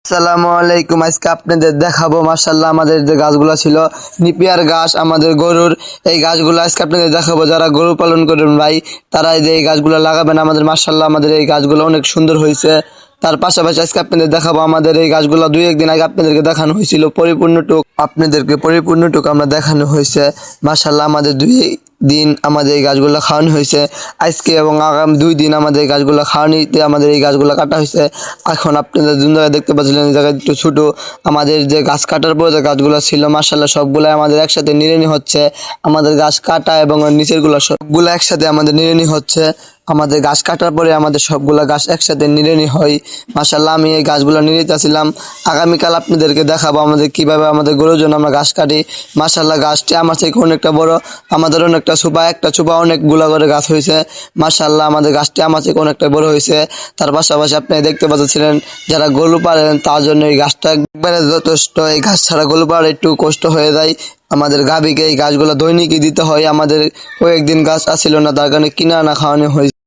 আসসালামু আলাইকুম। আজকে আপনাদের দেখাবো মাশাআল্লাহ আমাদের যে গাছগুলো ছিল নিপিয়ার গাছ আমাদের গরুর, এই গাছগুলো আজকে আপনাদের দেখাবো। যারা গরু পালন করেন ভাই, তারা এই গাছগুলো লাগাবেন। আমাদের মাশাআল্লাহ আমাদের এই গাছগুলো অনেক সুন্দর হয়েছে। তার পাশাপাশি আজকে আপনাদের দেখাবো আমাদের এই গাছগুলো দুই একদিন আগে আপনাদেরকে দেখানো হয়েছিল, আপনাদেরকে পরিপূর্ণটুকু আমরা দেখানো হয়েছে। মাশাআল্লাহ আমাদের দুই দিন আমাদের এই গাছগুলো খাওয়ানো হয়েছে আজকে, এবং আগামী 2 দিন আমাদের এই গাছগুলো খাওয়ানিতে আমাদের এই গাছগুলো কাটা হয়েছে। এখন আপনাদের দুই জায়গায় দেখতে পাচ্ছিলেন, এই জায়গায় একটু ছোট আমাদের যে গাছ কাটার পরে যে গাছগুলো ছিল মাশাআল্লাহ সবগুলো আমাদের একসাথে নিড়ানি হচ্ছে। আমাদের গাছ কাটা এবং নিচেরগুলো সবগুলো একসাথে আমাদের নিড়ানি হচ্ছে। আমাদের গাছ কাটার পরে আমাদের সবগুলা গাছ একসাথে নিড়ানি হয়। মাশাআল্লাহ আমি এই গাছগুলো নিড়াইতেছিলাম। আগামীকাল আপনাদেরকে দেখাবো আমাদের কিভাবে আমাদের গরুর জন্য আমরা গাছ কাটি। মাশাআল্লাহ গাছটি আমার থেকে অনেকটা বড়, আমাদের অনেকটা একটা চোপা অনেকগুলা করে গাছ হয়েছে। মাশাআল্লাহ আমাদের গাছটি আমার থেকে অনেকটা বড় হয়েছে। তার পাশাপাশি আপনি দেখতে পাচ্ছিলেন, যারা গরু পালেন তার জন্য এই গাছটা একবারে যথেষ্ট। এই গাছ ছাড়া গরু পাড়া একটু কষ্ট হয়ে যায়। আমাদের গাভীকে এই গাছগুলো দৈনিকই দিতে হয়। আমাদের কয়েকদিন গাছ আসছিল না, তার কারণে কিনা আনা খাওয়ানো হয়েছে।